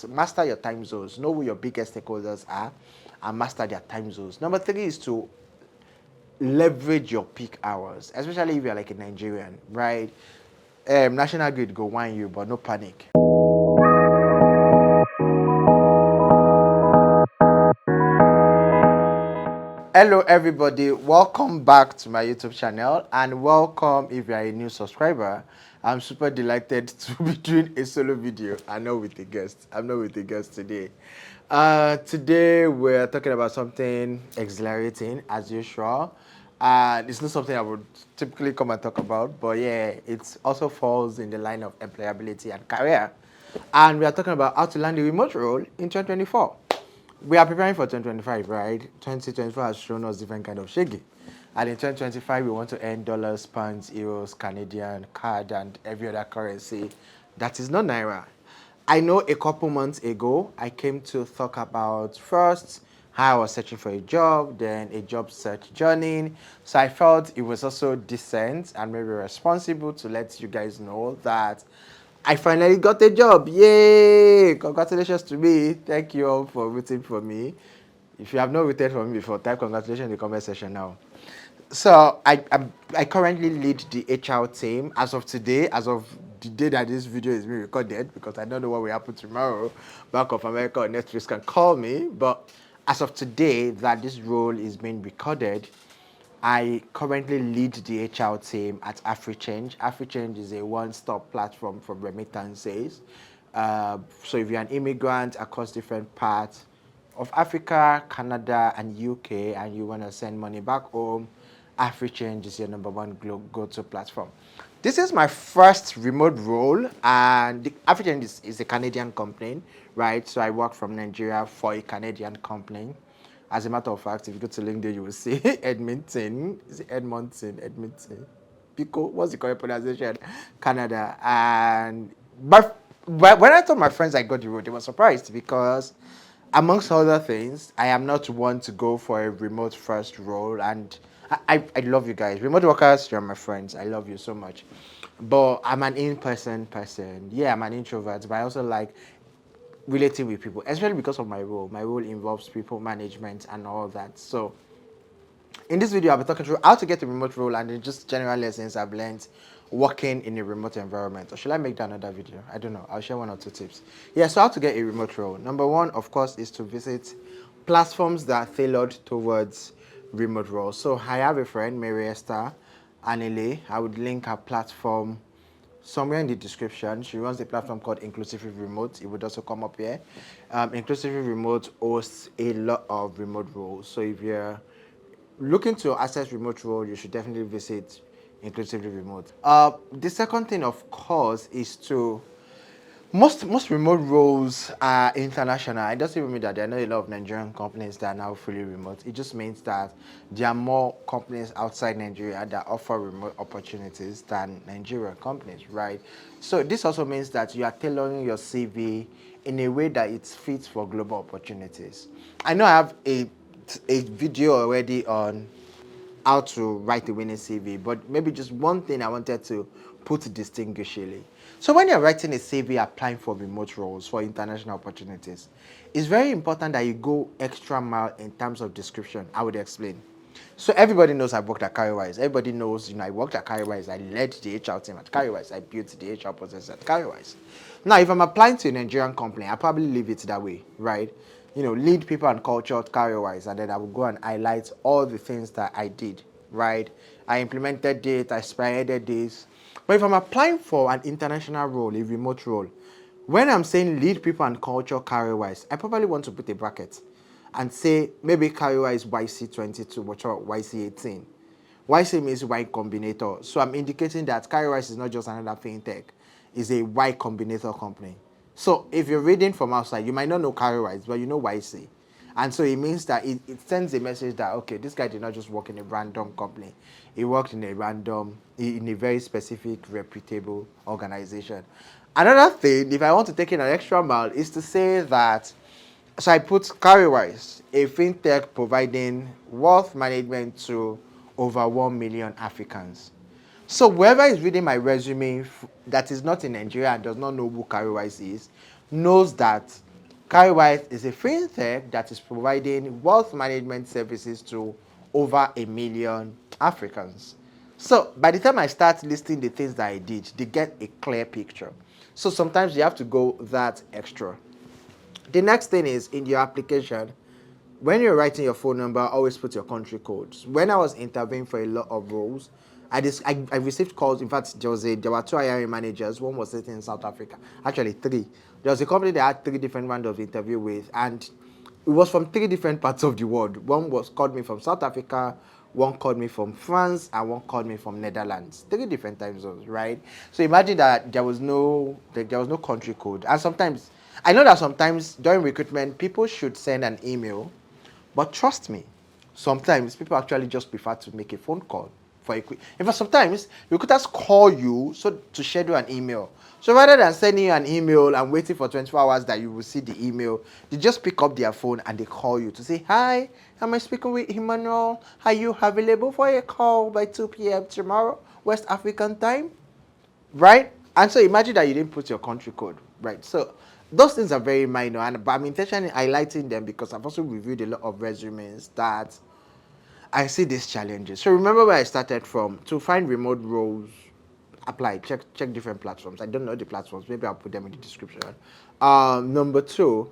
Master your time zones. Know who your biggest stakeholders are and master their time zones. Number 3 is to leverage your peak hours, especially if you're like a Nigerian, right? National Grid go whine you, but no panic. Hello everybody, welcome back to my YouTube channel and welcome if you are a new subscriber. I'm super delighted to be doing a solo video. I'm not with a guest today. Today we're talking about something exhilarating as usual. And it's not something I would typically come and talk about, but yeah, it also falls in the line of employability and career. And we are talking about how to land a remote role in 2024. We are preparing for 2025, right? 2024 has shown us different kind of shaggy. And in 2025, we want to earn dollars, pounds, euros, Canadian, CAD, and every other currency that is not Naira. I know a couple months ago, I came to talk about first how I was searching for a job, then a job search journey. So I felt it was also decent and maybe responsible to let you guys know that I finally got a job. Yay! Congratulations to me. Thank you all for rooting for me. If you have not rooted for me before, type congratulations in the comment section now. So I currently lead the HR team as of today, as of the day that this video is being recorded, because I don't know what will happen tomorrow. Bank of America or Netflix can call me, but as of today that this role is being recorded, I currently lead the HR team at AfriChange. AfriChange is a one-stop platform for remittances. So if you're an immigrant across different parts of Africa, Canada, and UK, and you want to send money back home, AfriChange is your number one go-to platform. This is my first remote role, and AfriChange is a Canadian company, right? So I work from Nigeria for a Canadian company. As a matter of fact, if you go to LinkedIn, you will see Edmonton. Is it Edmonton? Edmonton. Pico, what's the correct pronunciation? Canada. And but when I told my friends I got the role, they were surprised because, amongst other things, I am not one to go for a remote first role. And I love you guys. Remote workers, you're my friends. I love you so much. But I'm an in-person person. Yeah, I'm an introvert, but I also like relating with people, especially because of my role. My role involves people management and all that. So in this video, I'll be talking through how to get a remote role and then just general lessons I've learned working in a remote environment. Or should I make that another video? I don't know. I'll share 1 or 2 tips. Yeah, so how to get a remote role. Number 1, of course, is to visit platforms that are tailored towards remote roles. So I have a friend, Mary Esther Anile. I would link her platform somewhere in the description. She runs a platform called Inclusive Remote. It would also come up here. Inclusive Remote hosts a lot of remote roles. So if you're looking to access remote role, you should definitely visit Inclusively Remote. The second thing, of course, is to most remote roles are international. It doesn't even mean that there are not a lot of Nigerian companies that are now fully remote. It just means that there are more companies outside Nigeria that offer remote opportunities than Nigerian companies, right? So this also means that you are tailoring your CV in a way that it fits for global opportunities. I know I have a video already on how to write a winning CV, but maybe just one thing I wanted to put distinguishingly. So when you're writing a CV applying for remote roles, for international opportunities, it's very important that you go extra mile in terms of description. I would explain. So everybody knows I've worked at CareerWise. Everybody knows, I worked at CareerWise. I led the HR team at CareerWise. I built the HR process at CareerWise. Now, if I'm applying to a Nigerian company, I probably leave it that way, right? Lead people and culture career-wise, and then I will go and highlight all the things that I did, right? I implemented it, I spearheaded this. But if I'm applying for an international role, a remote role, when I'm saying lead people and culture career-wise, I probably want to put a bracket and say maybe career-wise YC22, which are YC18. YC means Y Combinator. So I'm indicating that career-wise is not just another fintech, it's a Y Combinator company. So if you're reading from outside, you might not know career-wise, but you know YC. And so it means that it sends a message that, okay, this guy did not just work in a random company. He worked in a very specific, reputable organization. Another thing, if I want to take in an extra mile, is to say that, so I put career-wise, a fintech providing wealth management to over 1 million Africans. So whoever is reading my resume that is not in Nigeria and does not know who career-wise is, knows that Carewise is a fintech that is providing wealth management services to over 1 million Africans. So by the time I start listing the things that I did, they get a clear picture. So sometimes you have to go that extra. The next thing is in your application, when you're writing your phone number, always put your country codes. When I was interviewing for a lot of roles, I received calls. In fact, there were two hiring managers. One was sitting in South Africa. Actually, three. There was a company that had three different rounds of interview with, and it was from three different parts of the world. One was called me from South Africa, one called me from France, and one called me from Netherlands. Three different time zones, right? So imagine that there was no country code. And sometimes I know that sometimes during recruitment, people should send an email, but trust me, sometimes people actually just prefer to make a phone call for a quick. In fact, sometimes recruiters call you so to schedule an email. So rather than sending you an email and waiting for 24 hours that you will see the email, they just pick up their phone and they call you to say, "Hi, am I speaking with Emmanuel? Are you available for a call by 2 p.m. tomorrow, West African time?" Right? And so imagine that you didn't put your country code, right? So those things are very minor, and but I'm intentionally highlighting them because I've also reviewed a lot of resumes that I see these challenges. So remember where I started from. To find remote roles, apply, check different platforms. I don't know the platforms, maybe I'll put them in the description. Number two,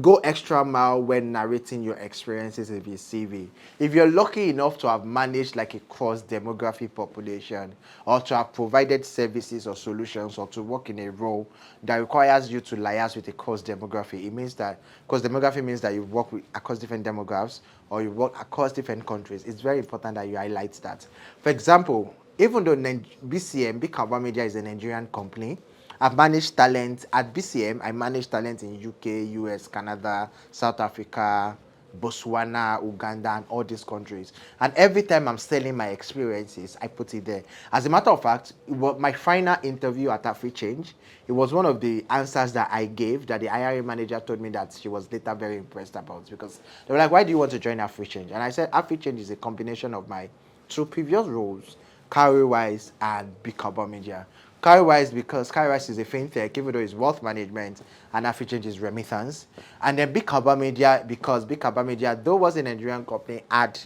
go extra mile when narrating your experiences in your CV. If you're lucky enough to have managed like a cross demographic population, or to have provided services or solutions, or to work in a role that requires you to liaise with a cross demography, it means that cross demography means that you work with across different demographics or you work across different countries. It's very important that you highlight that. For example, even though BCM, Big Carbon Media, is a Nigerian company, I've managed talent at BCM. I managed talent in UK, US, Canada, South Africa, Botswana, Uganda, and all these countries. And every time I'm selling my experiences, I put it there. As a matter of fact, it was my final interview at AfriChange. It was one of the answers that I gave that the hiring manager told me that she was later very impressed about, because they were like, "Why do you want to join AfriChange?" And I said, AfriChange is a combination of my two previous roles, CareerWise and Big Carbon Media. CareerWise because CareerWise is a fintech, even though it's wealth management, and AfriChange is remittance. And then Big Carbon Media because Big Carbon Media, though was a Nigerian company, had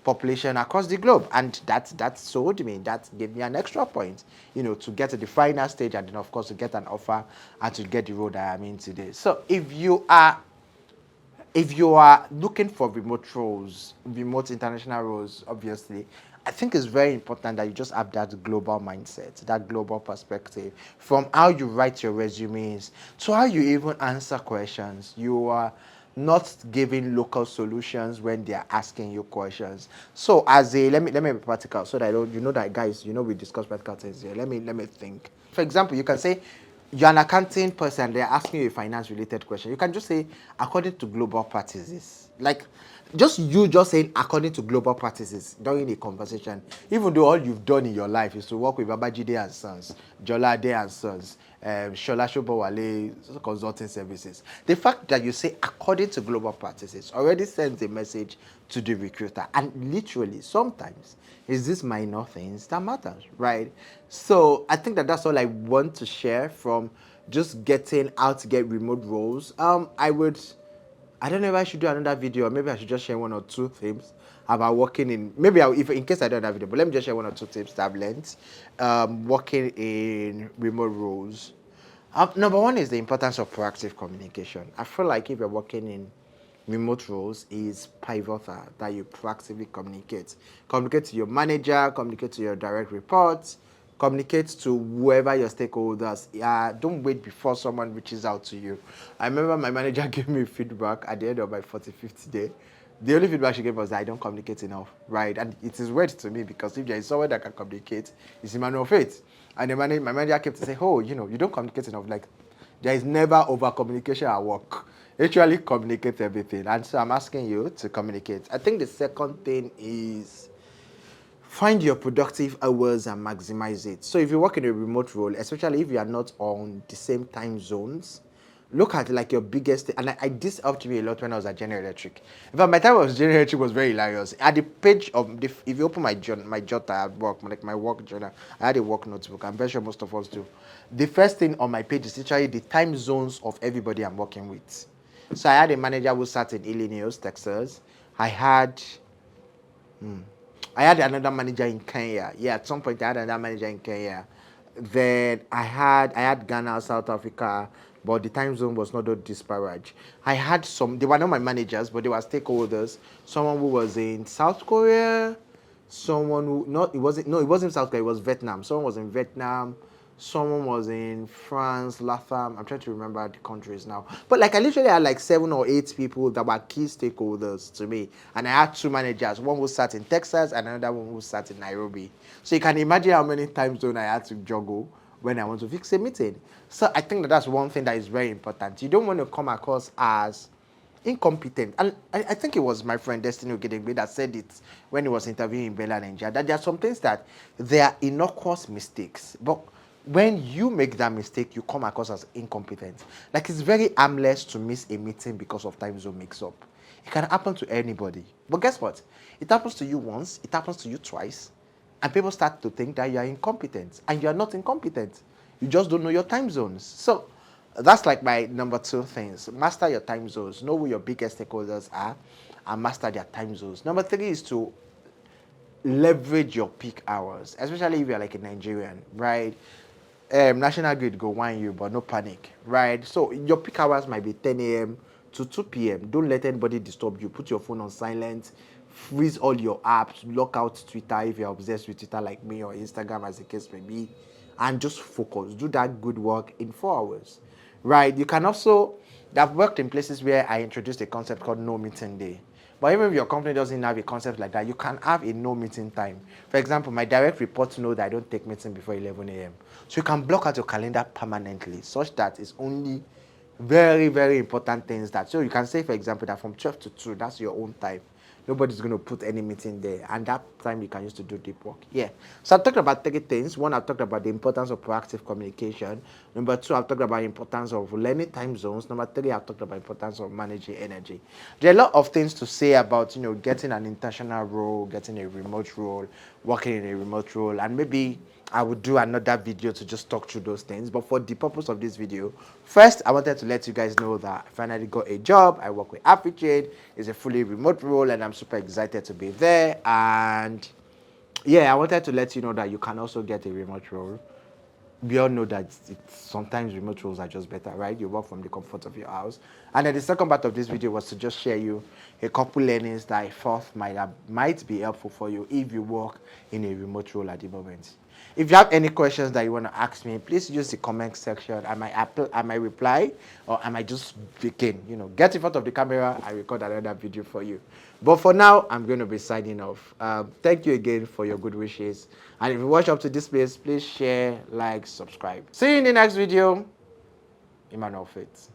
population across the globe, and that sold me. That gave me an extra point, to get to the final stage, and then of course to get an offer and to get the role that I'm in today. So if you are looking for remote roles, remote international roles, obviously, I think it's very important that you just have that global mindset, that global perspective, from how you write your resumes to how you even answer questions. You are not giving local solutions when they are asking you questions. So let me be practical so that I don't, that guys, we discuss practical things here. Let me think. For example, you can say you're an accounting person, they're asking you a finance related question. You can just say, according to global practices. Like, just saying according to global practices during a conversation, even though all you've done in your life is to work with Babajide and Sons, Jolade and Sons, Shola Shobowale consulting services. The fact that you say according to global practices already sends a message to the recruiter. And literally, sometimes it's these minor things that matters, right? So I think that that's all I want to share from just getting how to get remote roles. I don't know if I should do another video, or maybe I should just share one or two tips about working in. Maybe if in case I don't have video, but let me just share one or two tips that I've learned working in remote roles. Number one is the importance of proactive communication. I feel like if you're working in remote roles, is pivotal that you proactively communicate. Communicate to your manager, communicate to your direct reports, communicate to whoever your stakeholders. Don't wait before someone reaches out to you. I remember my manager gave me feedback at the end of my 45th day. The only feedback she gave was that I don't communicate enough, right? And it is weird to me because if there is someone that can communicate, it's Emmanuel Faith. And my manager kept saying, "Oh, you don't communicate enough." Like, there is never over communication at work. Actually communicate everything. And so I'm asking you to communicate. I think the second thing is find your productive hours and maximize it. So if you work in a remote role, especially if you are not on the same time zones, look at like your biggest, and this helped me a lot when I was at General Electric. In fact, my time was General Electric was very hilarious. At the page of if you open my journal at work, like my work journal, I had a work notebook. I'm very sure most of us do. The first thing on my page is literally the time zones of everybody I'm working with. So I had a manager who sat in Illinois, Texas. I had I had another manager in Kenya. Yeah, at some point I had another manager in Kenya. Then I had Ghana, South Africa, but the time zone was not that disparate. I had some. They were not my managers, but they were stakeholders. Someone who was in South Korea, someone who not it wasn't no it wasn't South Korea, it was Vietnam. Someone was in Vietnam, someone was in France, Latam. I'm trying to remember the countries now. But like I literally had like 7 or 8 people that were key stakeholders to me. And I had 2 managers, one who sat in Texas and another one who sat in Nairobi. So you can imagine how many time zones I had to juggle when I want to fix a meeting. So I think that that's one thing that is very important. You don't want to come across as incompetent. And I think it was my friend Destiny Ogedengbe that said it when he was interviewing in Bella Nigeria, that there are some things that they are innocuous mistakes. But when you make that mistake, you come across as incompetent. Like it's very harmless to miss a meeting because of time zone mix-up. It can happen to anybody. But guess what? It happens to you once, it happens to you twice, and people start to think that you are incompetent. And you are not incompetent. You just don't know your time zones. So that's like my number 2 things. Master your time zones. Know who your biggest stakeholders are and master their time zones. Number 3 is to leverage your peak hours, especially if you're like a Nigerian, right? National Grid go whine you, but no panic, right? So your peak hours might be 10 a.m. to 2 p.m. Don't let anybody disturb you. Put your phone on silent, freeze all your apps, lock out Twitter if you're obsessed with Twitter like me, or Instagram as the case may be, and just focus. Do that good work in 4 hours, right? You can also, I've worked in places where I introduced a concept called no meeting day. But even if your company doesn't have a concept like that, you can have a no meeting time. For example, my direct reports know that I don't take meeting before 11 a.m. So you can block out your calendar permanently, such that it's only very, very important things that, so you can say, for example, that from 12 to 2, that's your own time. Nobody's going to put any meeting there, and that time you can use to do deep work. Yeah. So I've talked about 3 things. One, I've talked about the importance of proactive communication. Number 2, I've talked about the importance of learning time zones. Number 3, I've talked about the importance of managing energy. There are a lot of things to say about, getting an intentional role, getting a remote role, working in a remote role, and maybe I would do another video to just talk through those things. But for the purpose of this video, first, I wanted to let you guys know that I finally got a job. I work with AfriTrade. It's a fully remote role, and I'm super excited to be there. And yeah, I wanted to let you know that you can also get a remote role. We all know that sometimes remote roles are just better, right? You work from the comfort of your house. And then the second part of this video was to just share you a couple learnings that I thought might be helpful for you if you work in a remote role at the moment. If you have any questions that you want to ask me, please use the comment section. I might reply, or I might just begin. Get in front of the camera and record another video for you. But for now, I'm going to be signing off. Thank you again for your good wishes. And if you watch up to this place, please share, like, subscribe. See you in the next video. Emmanuel Faith.